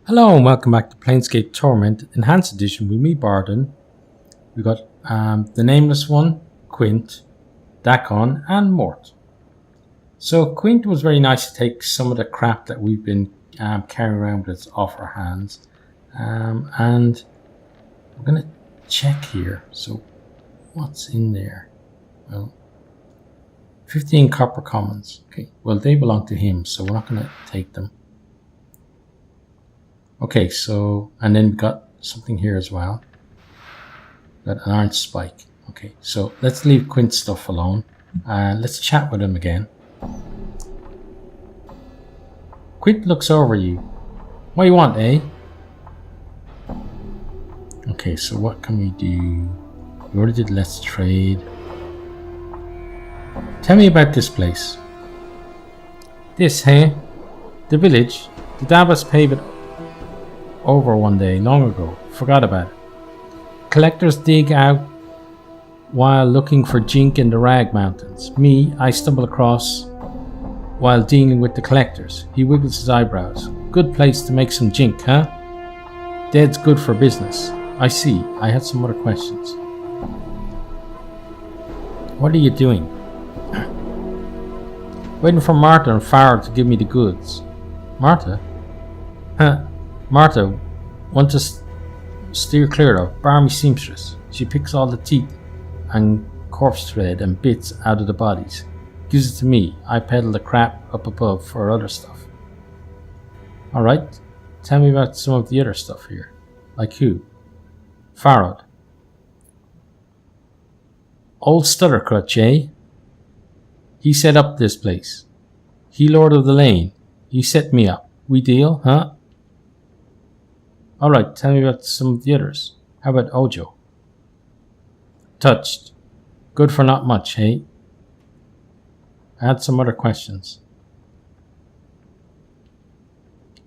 Hello and welcome back to Planescape Torment Enhanced Edition with me, Bardon. We got the Nameless One, Quint, Dakon, and Mort. So Quint was very nice to take some of the crap that we've been carrying around with us off our hands. And we're going to check here. So what's in there? Well, 15 copper commons. Okay, well they belong to him, so we're not going to take them. Okay, so, and then we got something here as well. Got an orange spike. Okay, so let's leave Quint's stuff alone. Let's chat with him again. Quint looks over you. What do you want, eh? Okay, so what can we do? We already did let's trade. Tell me about this place. This, hey? The village? The Davos paved it over one day long ago. Forgot about it. Collectors dig out while looking for jink in the Rag Mountains. Me, I stumble across while dealing with the collectors. He wiggles his eyebrows. Good place to make some jink, huh? Dead's good for business. I see. I had some other questions. What are you doing? Waiting for Martha and Pharod to give me the goods. Martha? Huh? Martha, want to steer clear of barmy seamstress. She picks all the teeth and corpse thread and bits out of the bodies. Gives it to me. I peddle the crap up above for other stuff. Alright, tell me about some of the other stuff here. Like who? Pharod. Old Stuttercrutch, eh? He set up this place. He Lord of the Lane. He set me up. We deal, huh? Alright, tell me about some of the others. How about Ojo? Touched. Good for not much, hey? I had some other questions.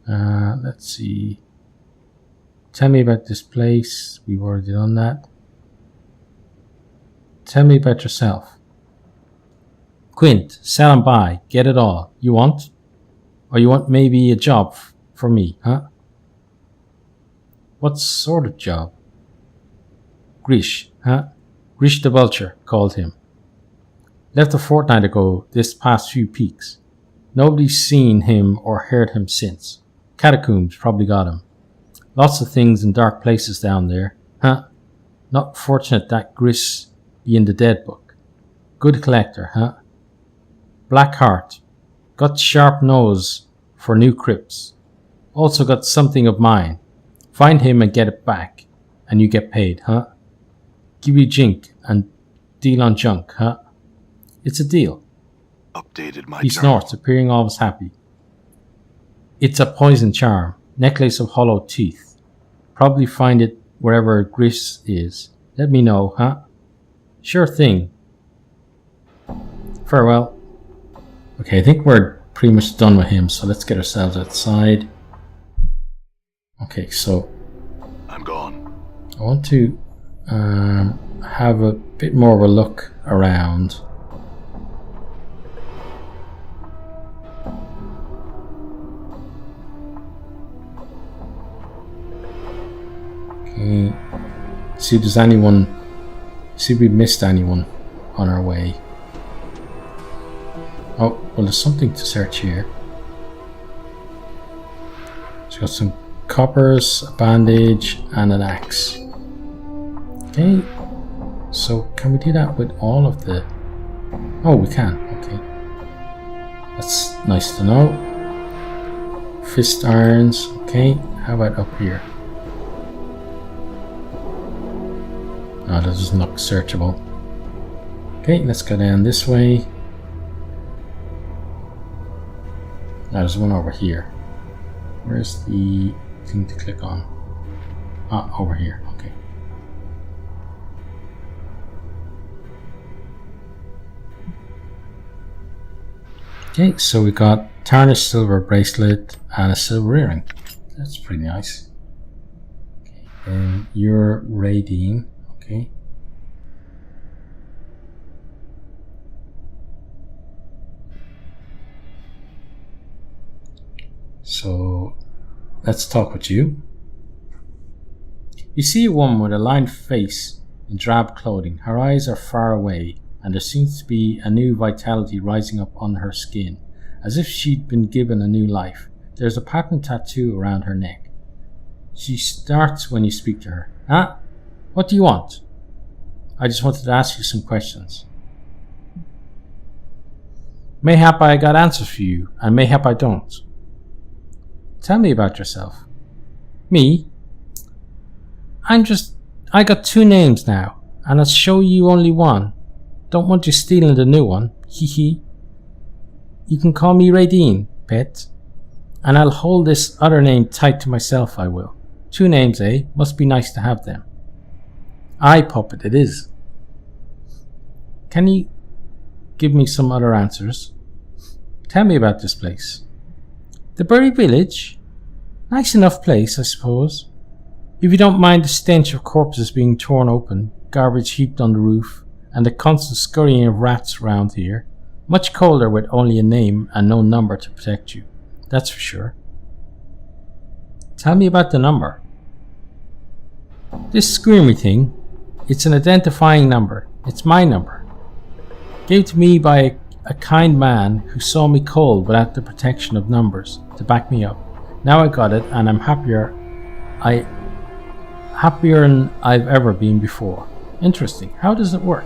Let's see. Tell me about this place. We've already done that. Tell me about yourself. Quint, sell and buy. Get it all. You want? Or you want maybe a job for me, huh? What sort of job? Grish, huh? Grish the Vulture, called him. Left a fortnight ago, this past few peaks. Nobody's seen him or heard him since. Catacombs probably got him. Lots of things in dark places down there, huh? Not fortunate that Grish be in the dead book. Good collector, huh? Black heart. Got sharp nose for new crypts. Also got something of mine. Find him and get it back, and you get paid, huh? Give you jink and deal on junk, huh? It's a deal. Updated my He snorts, appearing always happy. It's a poison charm, necklace of hollow teeth. Probably find it wherever Grish is. Let me know, huh? Sure thing. Farewell. Okay, I think we're pretty much done with him, so let's get ourselves outside. Okay, so I'm gone. I want to have a bit more of a look around. Okay, see if there's anyone. See if we missed anyone on our way. Oh, well, there's something to search here. It's got some coppers, a bandage, and an axe. Okay, so can we do that with all of the... Oh, we can, okay. That's nice to know. Fist irons, okay. How about up here? No, that doesn't look searchable. Okay, let's go down this way. Now there's one over here. Where's the thing to click on? Ah, over here, okay. Okay, so we got tarnished silver bracelet and a silver earring. That's pretty nice. Okay, and you're Radine, okay. So let's talk with you. You see a woman with a lined face in drab clothing. Her eyes are far away, and there seems to be a new vitality rising up on her skin, as if she'd been given a new life. There's a pattern tattoo around her neck. She starts when you speak to her. Huh? What do you want? I just wanted to ask you some questions. Mayhap I got answers for you, and mayhap I don't. Tell me about yourself. Me? I got 2 names now, and I'll show you only one. Don't want you stealing the new one. Hee hee. You can call me Radine, pet. And I'll hold this other name tight to myself, I will. 2 names, eh? Must be nice to have them. Aye, puppet, it is. Can you give me some other answers? Tell me about this place. The buried village? Nice enough place, I suppose. If you don't mind the stench of corpses being torn open, garbage heaped on the roof, and the constant scurrying of rats around here. Much colder with only a name and no number to protect you. That's for sure. Tell me about the number. This squirmy thing, it's an identifying number. It's my number. Gave to me by a kind man who saw me cold without the protection of numbers to back me up. Now I got it, and I'm happier than I've ever been before. Interesting. How does it work?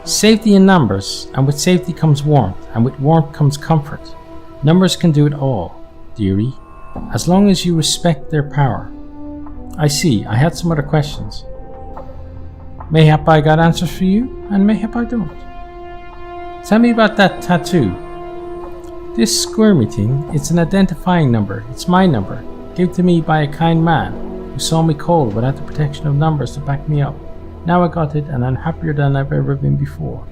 Safety in numbers, and with safety comes warmth, and with warmth comes comfort. Numbers can do it all, dearie, as long as you respect their power. I see. I had some other questions. Mayhap I got answers for you, and mayhap I don't. Tell me about that tattoo. This squirmy thing, it's an identifying number. It's my number, given to me by a kind man who saw me cold without the protection of numbers to back me up. Now I got it, and I'm happier than I've ever been before.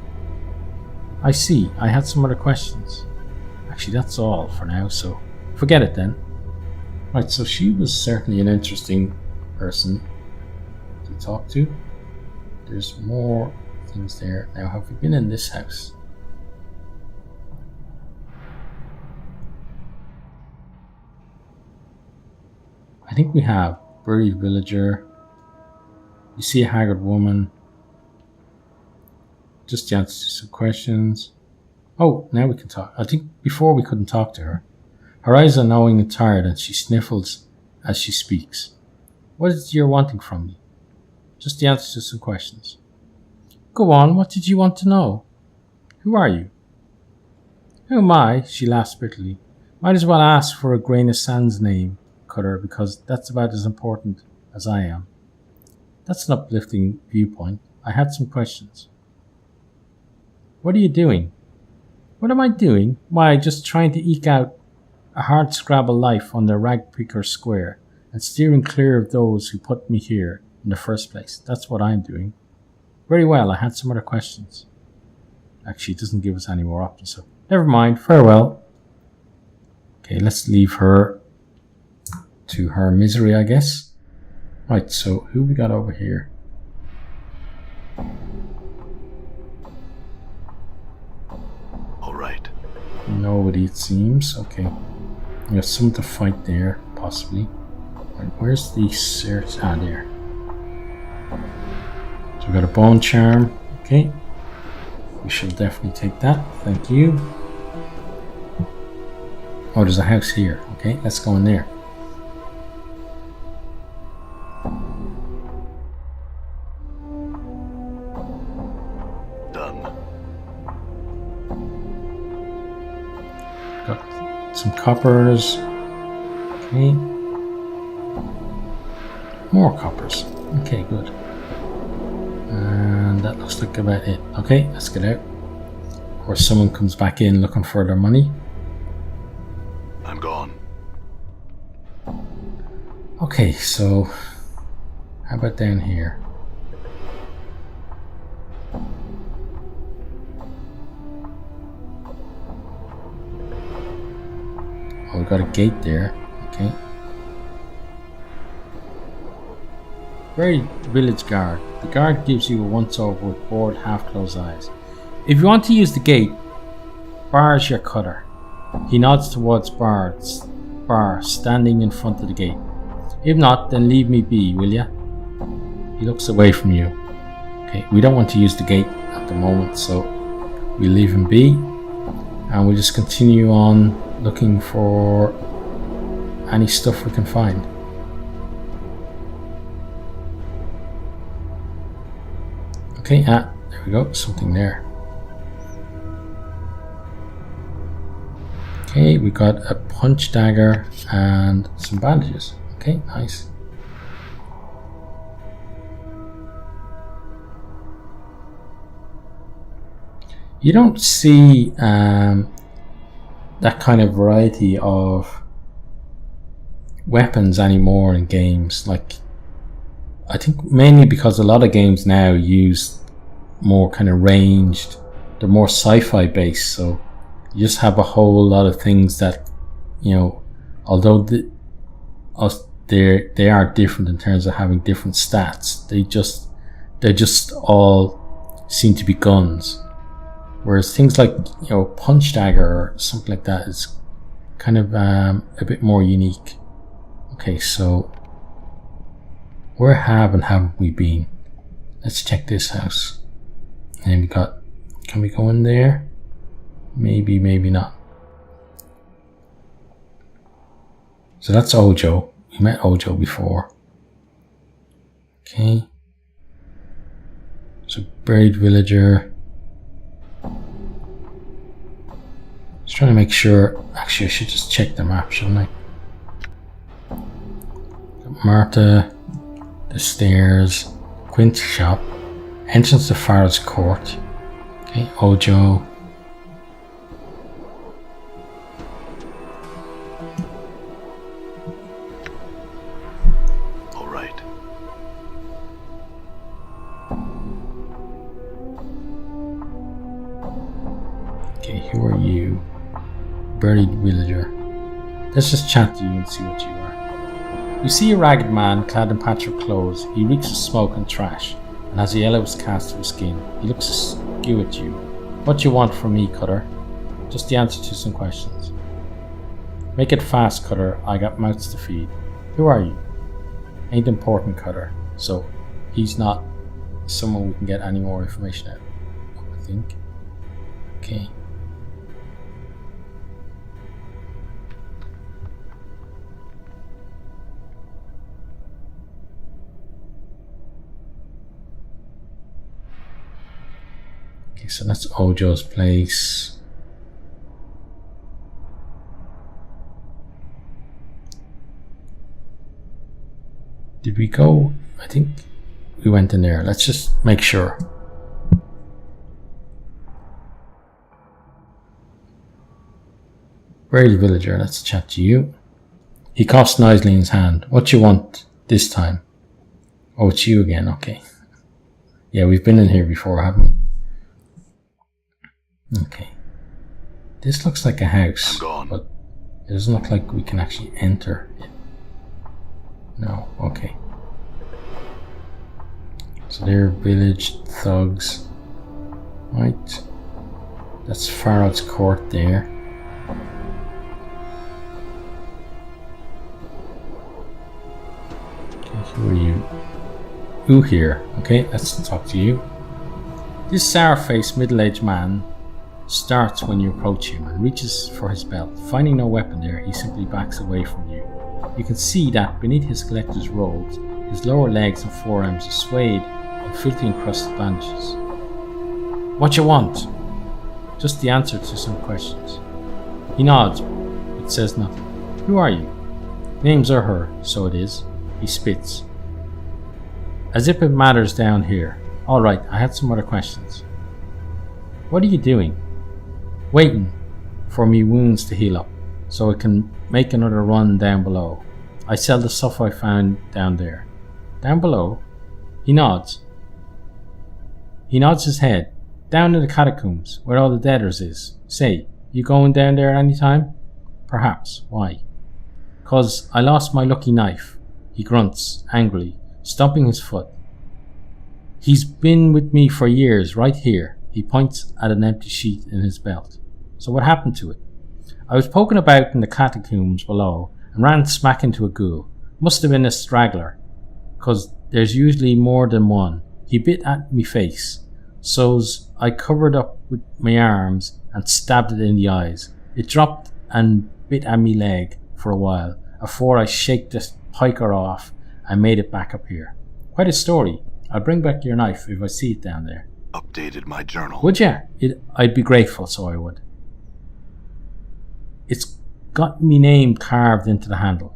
I see. I had some other questions. Actually, that's all for now, so forget it then. Right, so she was certainly an interesting person to talk to. There's more things there. Now, have we been in this house? I think we have. Buried villager. You see a haggard woman. Just the answer to some questions. Oh, now we can talk. I think before we couldn't talk to her. Her eyes are knowing and tired, and she sniffles as she speaks. What is it you're wanting from me? Just the answer to some questions. Go on, what did you want to know? Who are you? Who am I? She laughs bitterly. Might as well ask for a grain of sand's name, Cutter, because that's about as important as I am. That's an uplifting viewpoint. I had some questions. What are you doing? What am I doing? Why, just trying to eke out a hard scrabble life on the ragpicker square and steering clear of those who put me here in the first place. That's what I'm doing. Very well, I had some other questions. Actually, it doesn't give us any more options, so never mind. Farewell. Okay, let's leave her to her misery, I guess. Right, so who we got over here? All right. Nobody, it seems. Okay. We got someone to fight there, possibly. Right, where's the search? Ah, there. So we got a bone charm. Okay. We shall definitely take that. Thank you. Oh, there's a house here. Okay, let's go in there. Some coppers. Okay. More coppers. Okay, good. And that looks like about it. Okay, let's get out. Of course, someone comes back in looking for their money. I'm gone. Okay, so how about down here? Oh, we got a gate there. Okay. Very village guard. The guard gives you a once over with bored, half-closed eyes. If you want to use the gate, bar's your cutter. He nods towards Bard's bar standing in front of the gate? If not, then leave me be, will ya? He looks away from you. Okay, we don't want to use the gate at the moment, so we leave him be. And we'll just continue on looking for any stuff we can find. Okay, there we go, something there. Okay, we got a punch dagger and some bandages. Okay, nice. You don't see that kind of variety of weapons anymore in games. Like, I think mainly because a lot of games now use more kind of ranged, they're more sci-fi based, so you just have a whole lot of things that, you know, although they are different in terms of having different stats, they just all seem to be guns. Whereas things like, you know, punch dagger or something like that is kind of a bit more unique. Okay, so where haven't we been? Let's check this house. And then we got, can we go in there? Maybe, maybe not. So that's Ojo. We met Ojo before. Okay. So buried villager. Just trying to make sure. Actually, I should just check the map, shouldn't I? Got Marta, the stairs, Quint's shop, entrance to Pharod's court. Okay, Ojo. All right. Okay, who are you? Buried villager. Let's just chat to you and see what you are. You see a ragged man clad in patchwork clothes. He reeks of smoke and trash, and has a yellowish cast to his skin. He looks askew at you. What you want from me, Cutter? Just the answer to some questions. Make it fast, Cutter. I got mouths to feed. Who are you? Ain't important, Cutter. So he's not someone we can get any more information out of, I think. Okay. Okay, so that's Ojo's place. Did we go? I think we went in there. Let's just make sure. Buried villager, let's chat to you. He coughs noisily in his hand. What you want this time? Oh, it's you again, okay. Yeah, we've been in here before, haven't we? Okay. This looks like a house, but it doesn't look like we can actually enter it. No, okay. So they're village thugs. Right. That's Pharod's court there. Okay, who are you? Who here? Okay, let's talk to you. This sour-faced middle-aged man starts when you approach him and reaches for his belt. Finding no weapon there, he simply backs away from you. You can see that beneath his collector's robes, his lower legs and forearms are swathed in filthy encrusted bandages. What you want? Just the answer to some questions. He nods, but says nothing. Who are you? Name's her, so it is. He spits. As if it matters down here. Alright, I had some other questions. What are you doing? Waiting for me wounds to heal up, so I can make another run down below. I sell the stuff I found down there. Down below? He nods. He nods his head. Down in the catacombs, where all the deaders is. Say, you going down there any time? Perhaps. Why? 'Cause I lost my lucky knife. He grunts, angrily, stomping his foot. He's been with me for years, right here. He points at an empty sheath in his belt. So what happened to it? I was poking about in the catacombs below, and ran smack into a ghoul. Must have been a straggler, 'cause there's usually more than one. He bit at me face, so's I covered up with my arms and stabbed it in the eyes. It dropped and bit at me leg for a while, afore I shaked the piker off and made it back up here. Quite a story. I'll bring back your knife if I see it down there. Updated my journal. Would ya? I'd be grateful, so I would. It's got me name carved into the handle.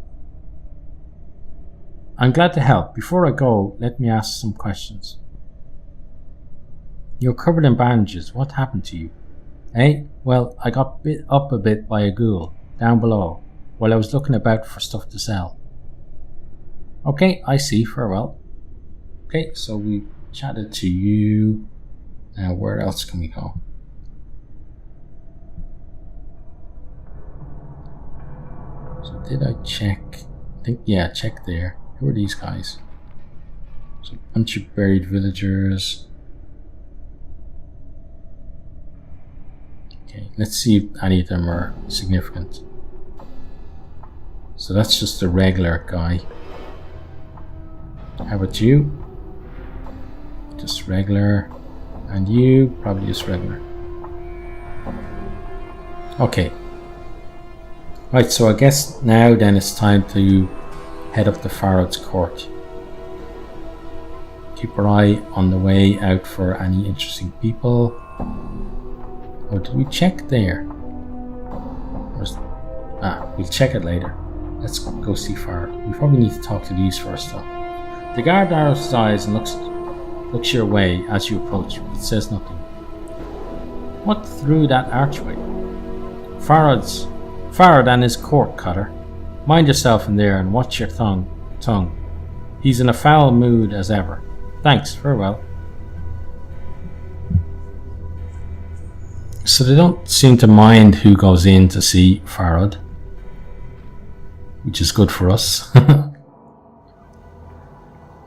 I'm glad to help. Before I go, let me ask some questions. You're covered in bandages. What happened to you? Eh? Well, I got bit up a bit by a ghoul down below while I was looking about for stuff to sell. Okay, I see. Farewell. Okay, so we chatted to you. Now, where else can we go? So did I check? I think, yeah, check there. Who are these guys? So a bunch of buried villagers. Okay, let's see if any of them are significant. So that's just a regular guy. How about you? Just regular. And you, probably just regular. Okay. Right, so I guess now then it's time to head up to Pharod's court. Keep our eye on the way out for any interesting people. Oh, did we check there? We'll check it later. Let's go see Pharod. We probably need to talk to these first though. The guard narrows his eyes and looks your way as you approach, but says nothing. What through that archway? Pharod and his court, Cotter. Mind yourself in there and watch your tongue. He's in a foul mood as ever. Thanks, farewell. So they don't seem to mind who goes in to see Pharod, which is good for us.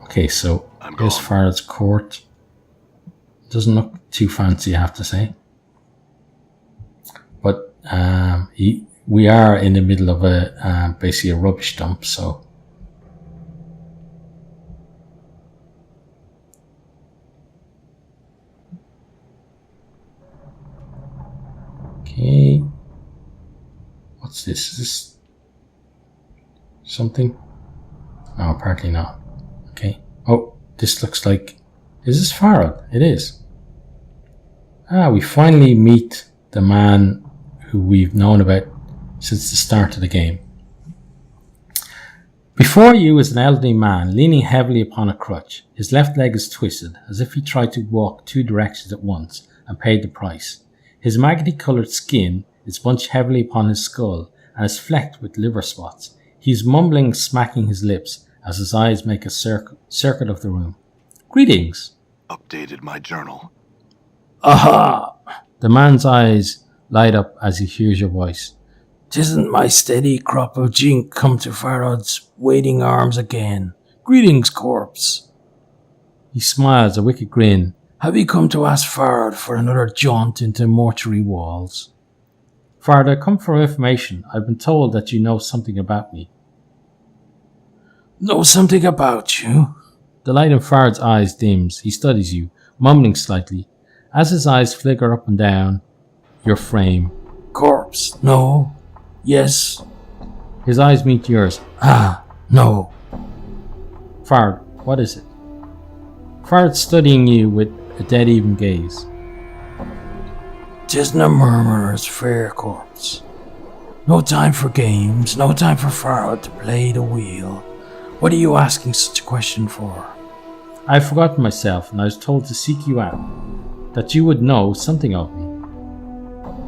Okay, so here's Pharod's court. Doesn't look too fancy, I have to say. But we are in the middle of basically a rubbish dump, so. Okay. What's this? Is this something? No, apparently not. Okay. Oh, this looks like... Is this Pharod? It is. We finally meet the man who we've known about since the start of the game. Before you is an elderly man leaning heavily upon a crutch. His left leg is twisted, as if he tried to walk two directions at once and paid the price. His maggoty-coloured skin is bunched heavily upon his skull and is flecked with liver spots. He is mumbling, smacking his lips as his eyes make a circuit of the room. Greetings. Updated my journal. Aha! The man's eyes light up as he hears your voice. 'Tisn't my steady crop of jink come to Pharod's waiting arms again. Greetings, corpse. He smiles, a wicked grin. Have you come to ask Pharod for another jaunt into mortuary walls? Pharod, I come for information. I've been told that you know something about me. Know something about you? The light in Pharod's eyes dims. He studies you, mumbling slightly. As his eyes flicker up and down your frame. Corpse, no. Yes. His eyes meet yours. No. Pharod, what is it? Pharod's studying you with a dead even gaze. 'Tisn't a murmurer's fair, corpse. No time for games, no time for Pharod to play the wheel. What are you asking such a question for? I've forgotten myself and I was told to seek you out, that you would know something of me.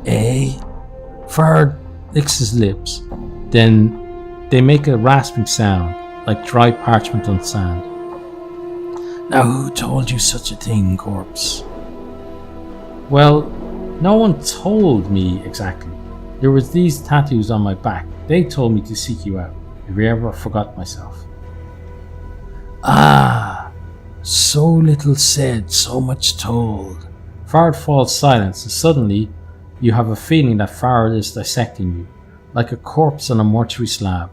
Eh? Pharod licks his lips, then they make a rasping sound, like dry parchment on sand. Now who told you such a thing, corpse? Well, no one told me exactly. There was these tattoos on my back. They told me to seek you out, if I ever forgot myself. So little said, so much told. Pharod falls silent, and suddenly you have a feeling that Pharod is dissecting you, like a corpse on a mortuary slab.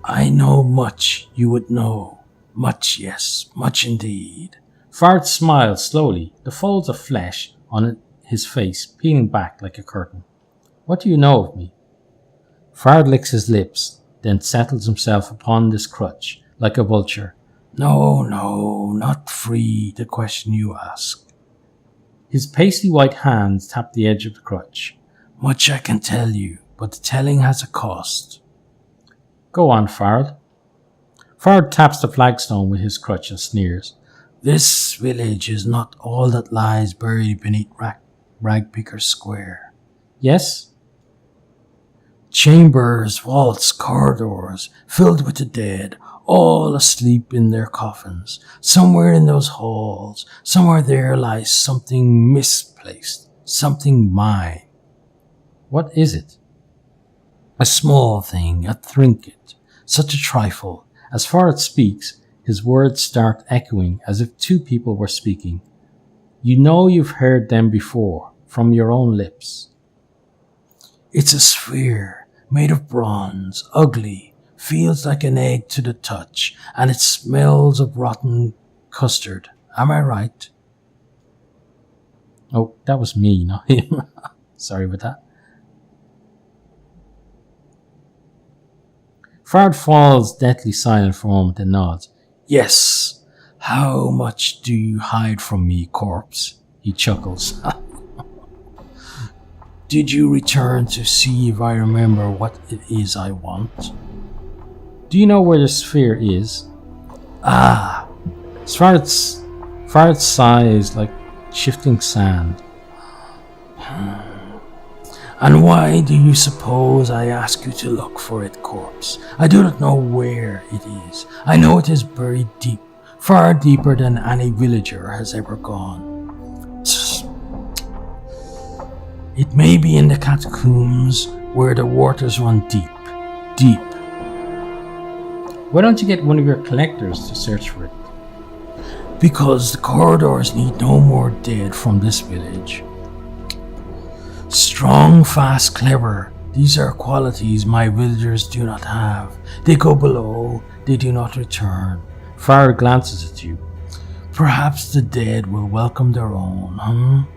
I know much you would know. Much, yes, much indeed. Pharod smiled slowly, the folds of flesh on his face peeling back like a curtain. What do you know of me? Pharod licks his lips, then settles himself upon this crutch, like a vulture. No, not free, the question you ask. His pasty white hands tap the edge of the crutch. Much I can tell you, but the telling has a cost. Go on, Pharod. Pharod taps the flagstone with his crutch and sneers. This village is not all that lies buried beneath Ragpicker Square. Yes? Chambers, vaults, corridors, filled with the dead, all asleep in their coffins. Somewhere in those halls, somewhere there lies something misplaced, something mine. What is it? A small thing, a trinket, such a trifle. As Pharod speaks, his words start echoing as if two people were speaking. You know you've heard them before, from your own lips. It's a sphere, made of bronze, ugly, feels like an egg to the touch, and it smells of rotten custard. Am I right? Oh, that was me, not him. Sorry about that. Pharod falls deathly silent for a moment and nods. Yes. How much do you hide from me, corpse? He chuckles. Did you return to see if I remember what it is I want? Do you know where the sphere is? Ah. Pharod's sigh is like shifting sand. And why do you suppose I ask you to look for it, corpse? I do not know where it is. I know it is buried deep, far deeper than any villager has ever gone. It may be in the catacombs where the waters run deep, deep. Why don't you get one of your collectors to search for it? Because the corridors need no more dead from this village. Strong, fast, clever. These are qualities my villagers do not have. They go below, they do not return. Pharod glances at you. Perhaps the dead will welcome their own,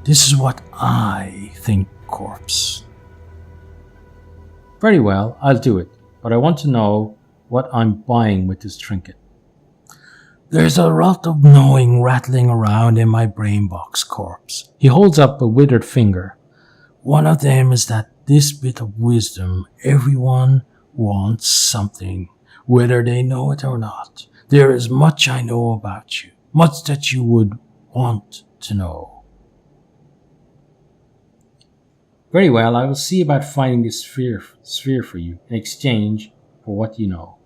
This is what I think, corpse. Very well, I'll do it, but I want to know what I'm buying with this trinket. There's a lot of knowing rattling around in my brain box, corpse. He holds up a withered finger. One of them is that this bit of wisdom, everyone wants something, whether they know it or not. There is much I know about you, much that you would want to know. Very well, I will see about finding this sphere for you in exchange for what you know.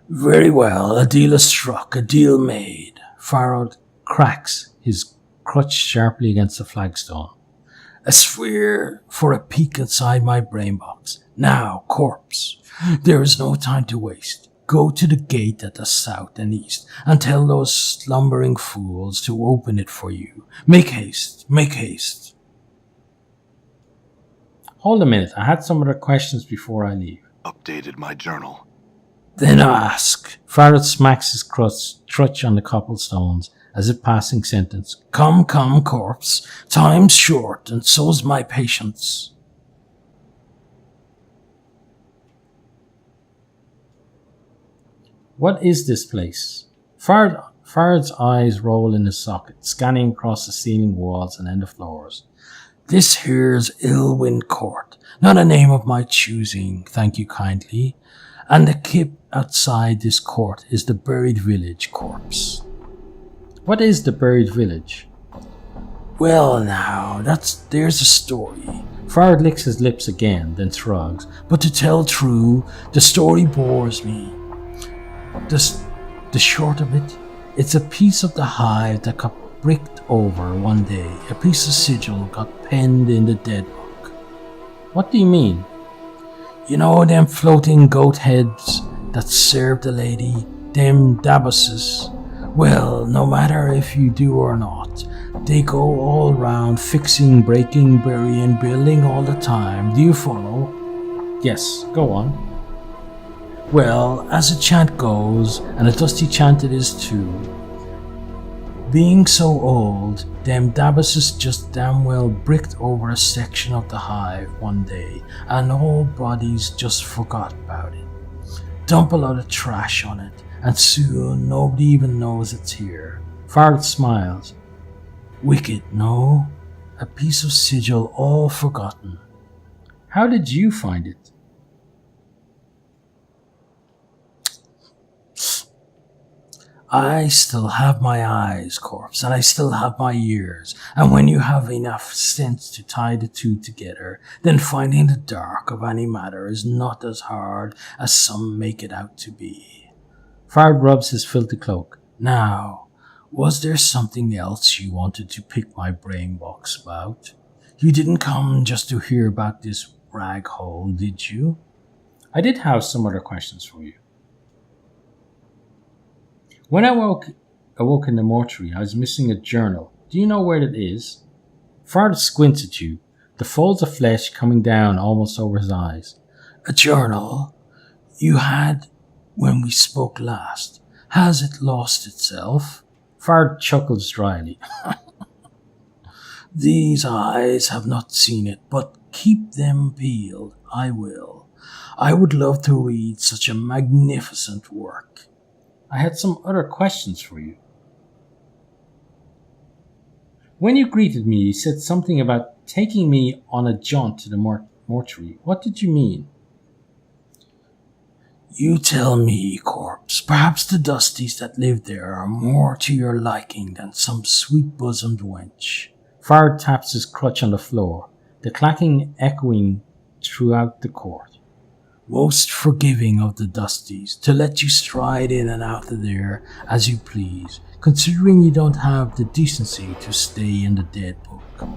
Very well, a deal is struck, a deal made. Pharod cracks his crutch sharply against the flagstone. A sphere for a peek inside my brain box. Now, corpse, there is no time to waste. Go to the gate at the south and east and tell those slumbering fools to open it for you. Make haste, make haste. Hold a minute, I had some other questions before I leave. Updated my journal. Then ask. Pharod smacks his crutch on the cobblestones as if passing sentence. Come, corpse. Time's short, and so's my patience. What is this place? Pharod's eyes roll in his socket, scanning across the ceiling walls and end of floors. This here's Illwind Court. Not a name of my choosing, thank you kindly. And the keep outside this court is the buried village, corpse. What is the buried village? Well now, there's a story. Pharod licks his lips again, then shrugs. But to tell true, the story bores me. The short of it, it's a piece of the hive that got bricked over one day. A piece of sigil got penned in the dead book. What do you mean? You know them floating goat heads that served the lady? Them dabbuses? Well, no matter if you do or not, they go all round fixing, breaking, burying, building all the time. Do you follow? Yes, go on. Well, as the chant goes, and a dusty chant it is too, being so old, them Dabases just damn well bricked over a section of the hive one day, and all bodies just forgot about it. Dump a lot of trash on it, and soon nobody even knows it's here. Pharod smiles. Wicked, no? A piece of sigil all forgotten. How did you find it? I still have my eyes, corpse, and I still have my ears, and when you have enough sense to tie the two together, then finding the dark of any matter is not as hard as some make it out to be. Pharod rubs his filthy cloak. Now, was there something else you wanted to pick my brain box about? You didn't come just to hear about this rag hole, did you? I did have some other questions for you. When I awoke in the mortuary, I was missing a journal. Do you know where it is? Pharod squints at you, the folds of flesh coming down almost over his eyes. A journal you had when we spoke last. Has it lost itself? Pharod chuckles dryly. These eyes have not seen it, but keep them peeled. I will. I would love to read such a magnificent work. I had some other questions for you. When you greeted me, you said something about taking me on a jaunt to the mortuary. What did you mean? You tell me, corpse. Perhaps the dusties that live there are more to your liking than some sweet-bosomed wench. Pharod taps his crutch on the floor, the clacking echoing throughout the court. Most forgiving of the dusties, to let you stride in and out of there as you please, considering you don't have the decency to stay in the dead book.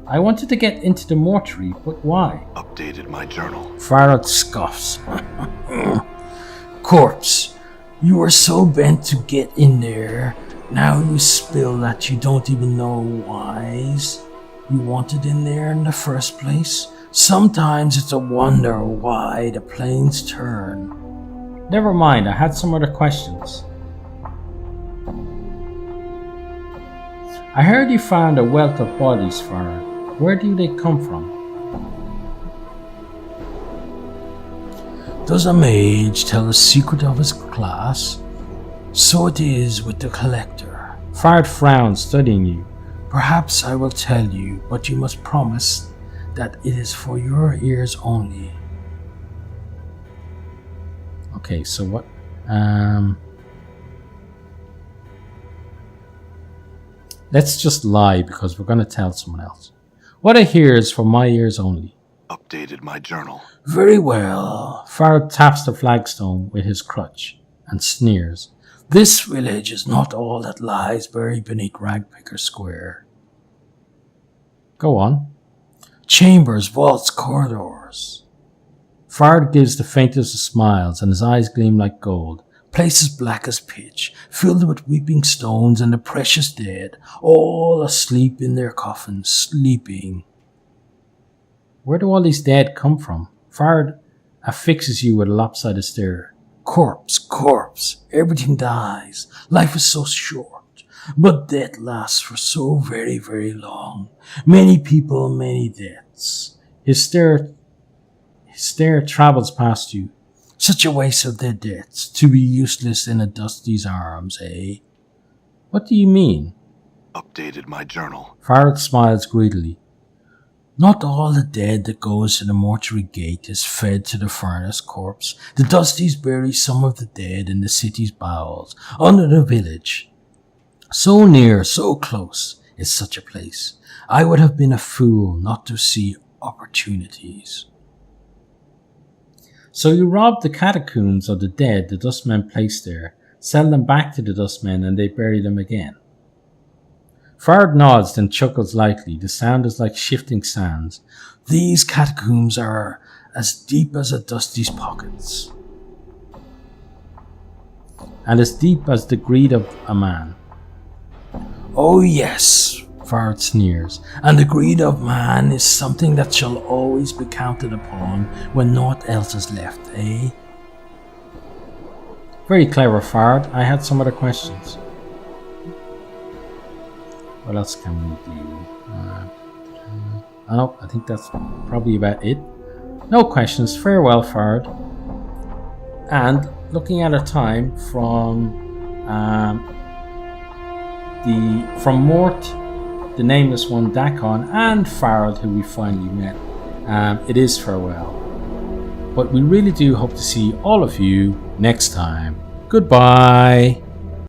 I wanted to get into the mortuary, but why? Updated my journal. Pharod scoffs. Corpse, you were so bent to get in there, now you spill that you don't even know whys you wanted in there in the first place. Sometimes it's a wonder why the planes turn. Never mind, I had some other questions. I heard you found a wealth of bodies, Pharod. Where do they come from? Does a mage tell the secret of his class? So it is with the collector. Pharod frowns, studying you. Perhaps I will tell you, but you must promise that it is for your ears only. Okay, so what? Let's just lie because we're going to tell someone else. What I hear is for my ears only. Updated my journal. Very well. Pharod taps the flagstone with his crutch and sneers. This village is not all that lies buried beneath Ragpicker Square. Go on. Chambers, vaults, corridors. Pharod gives the faintest of smiles and his eyes gleam like gold. Places black as pitch, filled with weeping stones and the precious dead, all asleep in their coffins, sleeping. Where do all these dead come from? Pharod affixes you with a lopsided stare. Corpse, corpse, everything dies. Life is so short, but death lasts for so very, very long. Many people, many deaths. His stare travels past you. Such a waste of their deaths, to be useless in a dusty's arms, eh? What do you mean? Updated my journal. Pharod smiles greedily. Not all the dead that goes to the mortuary gate is fed to the furnace, corpse. The dusties bury some of the dead in the city's bowels, under the village. So near, so close is such a place. I would have been a fool not to see opportunities. So you rob the catacombs of the dead the dustmen placed there, sell them back to the dustmen, and they bury them again. Pharod nods, then chuckles lightly. The sound is like shifting sands. These catacombs are as deep as a dusty's pockets. And as deep as the greed of a man. Oh yes, Pharod sneers, and the greed of man is something that shall always be counted upon when naught else is left, eh? Very clever, Pharod. I had some other questions. What else can we do? Oh, I think that's probably about it. No questions. Farewell, Pharod. And looking at a time from Mort, the Nameless One, Dakon, and Pharod, who we finally met, it is farewell. But we really do hope to see all of you next time. Goodbye.